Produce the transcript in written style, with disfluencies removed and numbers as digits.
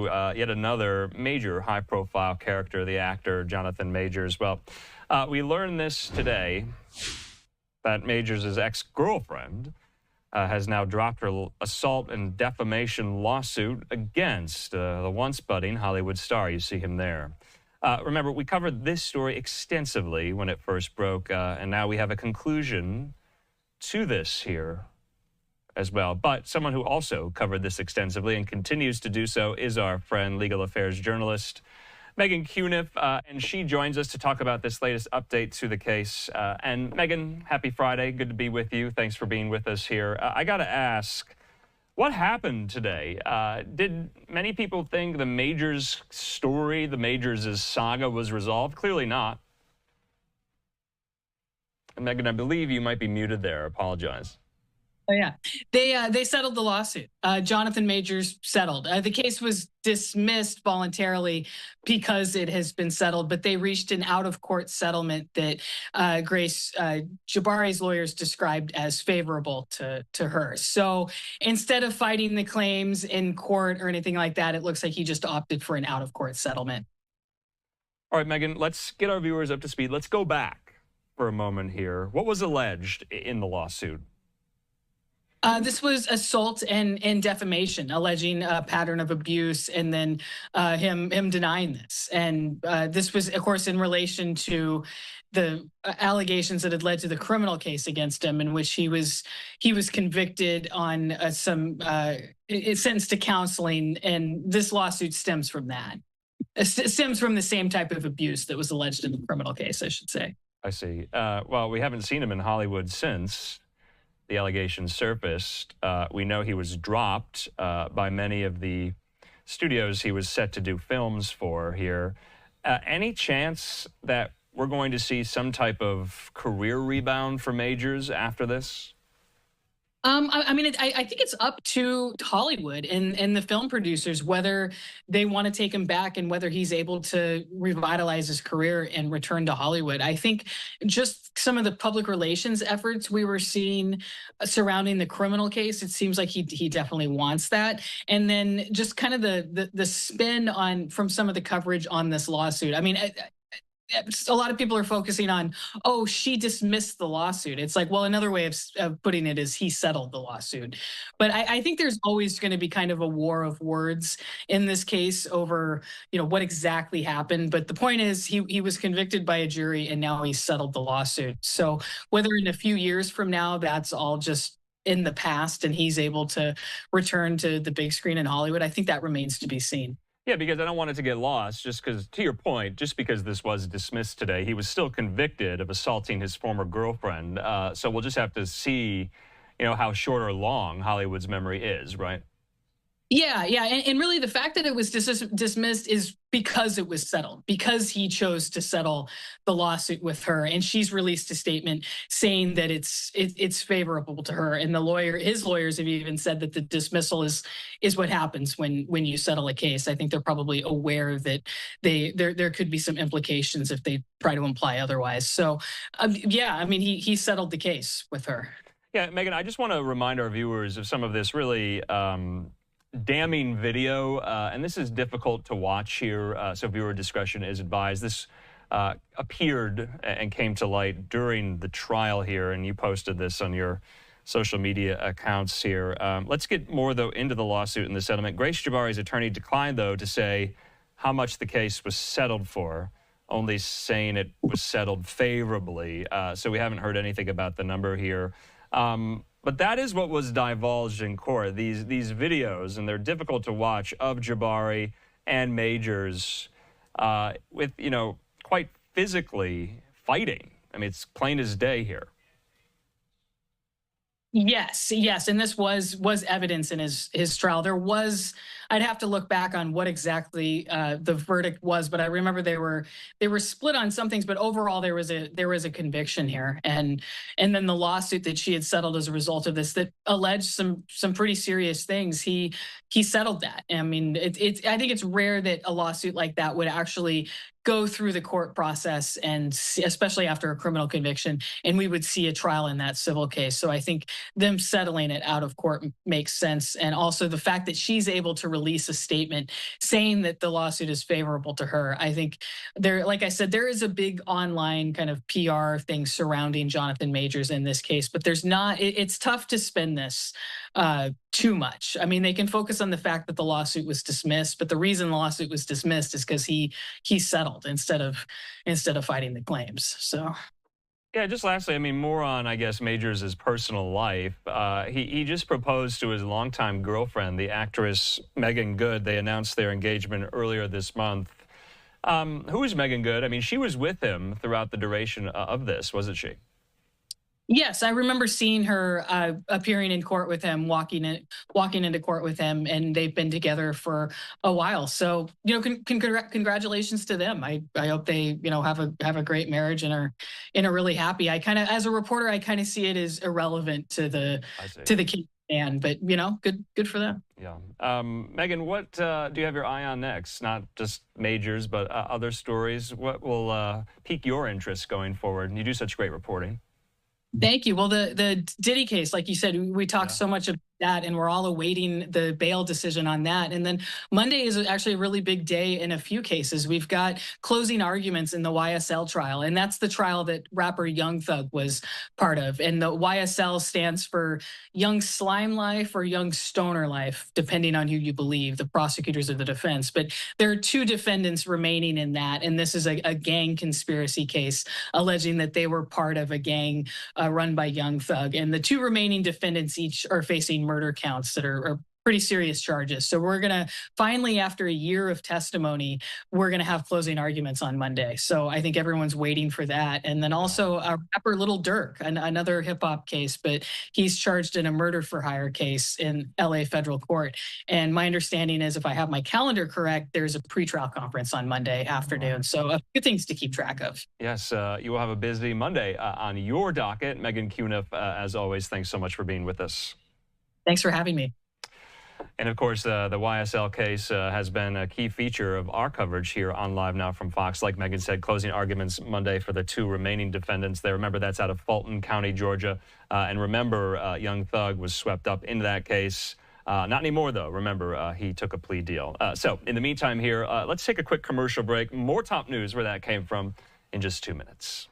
Yet another major high-profile character, the actor Jonathan Majors. Well, we learned this today, that Majors' ex-girlfriend has now dropped her assault and defamation lawsuit against the once budding Hollywood star. You see him there. Remember, we covered this story extensively when it first broke, and now we have a conclusion to this here as well. But someone who also covered this extensively and continues to do so is our friend, legal affairs journalist MeghannCuniff, and she joins us to talk about this latest update to the case. And Meghan, happy Friday. Good to be with you. Thanks for being with us here. I got to ask, what happened today? Did many people think the Majors story, the Majors' saga was resolved? Clearly not. And Meghan, I believe you might be muted there. Apologize. Oh, yeah. They settled the lawsuit. Jonathan Majors settled. The case was dismissed voluntarily because it has been settled, but they reached an out-of-court settlement that Grace Jabbari's lawyers described as favorable to her. So instead of fighting the claims in court or anything like that, it looks like he just opted for an out-of-court settlement. All right, Meghan, let's get our viewers up to speed. Let's go back for a moment here. What was alleged in the lawsuit? This was assault and defamation, alleging a pattern of abuse, and then him denying this. And this was, of course, in relation to the allegations that had led to the criminal case against him, in which he was convicted on sentenced to counseling, and this lawsuit stems from that. It stems from the same type of abuse that was alleged in the criminal case, I should say. I see. Well, we haven't seen him in Hollywood since the allegations surfaced. We know he was dropped by many of the studios he was set to do films for here. Any chance that we're going to see some type of career rebound for Majors after this? I mean, I think it's up to Hollywood and the film producers whether they want to take him back and whether he's able to revitalize his career and return to Hollywood. I think just some of the public relations efforts we were seeing surrounding the criminal case, it seems like he definitely wants that. And then just kind of the spin from some of the coverage on this lawsuit. I mean, a lot of people are focusing on, oh, she dismissed the lawsuit. It's like, well, another way of putting it is he settled the lawsuit. But I think there's always going to be kind of a war of words in this case over, what exactly happened. But the point is he was convicted by a jury and now he's settled the lawsuit. So whether in a few years from now, that's all just in the past and he's able to return to the big screen in Hollywood, I think that remains to be seen. Yeah, because I don't want it to get lost, just because, to your point, just because this was dismissed today, he was still convicted of assaulting his former girlfriend. So we'll just have to see, how short or long Hollywood's memory is, right? Yeah. And really the fact that it was dismissed is because it was settled, because he chose to settle the lawsuit with her. And she's released a statement saying that it's favorable to her. And his lawyers have even said that the dismissal is what happens when you settle a case. I think they're probably aware that there could be some implications if they try to imply otherwise. So, yeah, I mean, he settled the case with her. Yeah, Meghan, I just want to remind our viewers of some of this really damning video, and this is difficult to watch here, so viewer discretion is advised. This appeared and came to light during the trial here, and you posted this on your social media accounts here. Let's get more, though, into the lawsuit and the settlement. Grace Jabbari's attorney declined, though, to say how much the case was settled for, only saying it was settled favorably. So we haven't heard anything about the number here. But that is what was divulged in court, these videos, and they're difficult to watch, of Jabbari and Majors with, quite physically fighting. I mean, it's plain as day here. Yes, and this was evidence in his trial. There was, I'd have to look back on what exactly the verdict was, but I remember they were split on some things, but overall there was a conviction here, and then the lawsuit that she had settled as a result of this that alleged some pretty serious things. He settled that. I mean, I think it's rare that a lawsuit like that would actually go through the court process, and especially after a criminal conviction, and we would see a trial in that civil case. So I think them settling it out of court makes sense. And also the fact that she's able to release a statement saying that the lawsuit is favorable to her. I think like I said, there is a big online kind of PR thing surrounding Jonathan Majors in this case, but there's not, it's tough to spin this too much. I mean, they can focus on the fact that the lawsuit was dismissed, but the reason the lawsuit was dismissed is because he settled instead of fighting the claims. So. Yeah, just lastly, I mean, more on, I guess, Majors' personal life. He just proposed to his longtime girlfriend, the actress Meagan Good. They announced their engagement earlier this month. Who is Meagan Good? I mean, she was with him throughout the duration of this, wasn't she? Yes, I remember seeing her appearing in court with him, walking into court with him, and they've been together for a while. So, congratulations to them. I hope they, have a great marriage and are really happy. I kind of, as a reporter, I kind of see it as irrelevant to the case. But good for them. Yeah. Megan, what do you have your eye on next? Not just Majors, but other stories. What will pique your interest going forward? You do such great reporting. Thank you. Well, the Diddy case, like you said, we talked so much about that, and we're all awaiting the bail decision on that. And then Monday is actually a really big day in a few cases. We've got closing arguments in the YSL trial, and that's the trial that rapper Young Thug was part of. And the YSL stands for Young Slime Life or Young Stoner Life, depending on who you believe, the prosecutors or the defense. But there are two defendants remaining in that, and this is a gang conspiracy case alleging that they were part of a gang run by Young Thug. And the two remaining defendants each are facing murder counts that are pretty serious charges. So we're going to finally, after a year of testimony, we're going to have closing arguments on Monday. So I think everyone's waiting for that. And then also rapper Lil Durk, another hip hop case, but he's charged in a murder for hire case in LA federal court. And my understanding is, if I have my calendar correct, there's a pretrial conference on Monday afternoon. So a few things to keep track of. Yes, you will have a busy Monday on your docket. MeghannCuniff, as always, thanks so much for being with us. Thanks for having me. And of course, the YSL case has been a key feature of our coverage here on LiveNow from Fox. Like Megan said, closing arguments Monday for the two remaining defendants there. Remember, that's out of Fulton County, Georgia. And remember, Young Thug was swept up into that case. Not anymore, though. Remember, he took a plea deal. So in the meantime here, let's take a quick commercial break. More top news where that came from in just 2 minutes.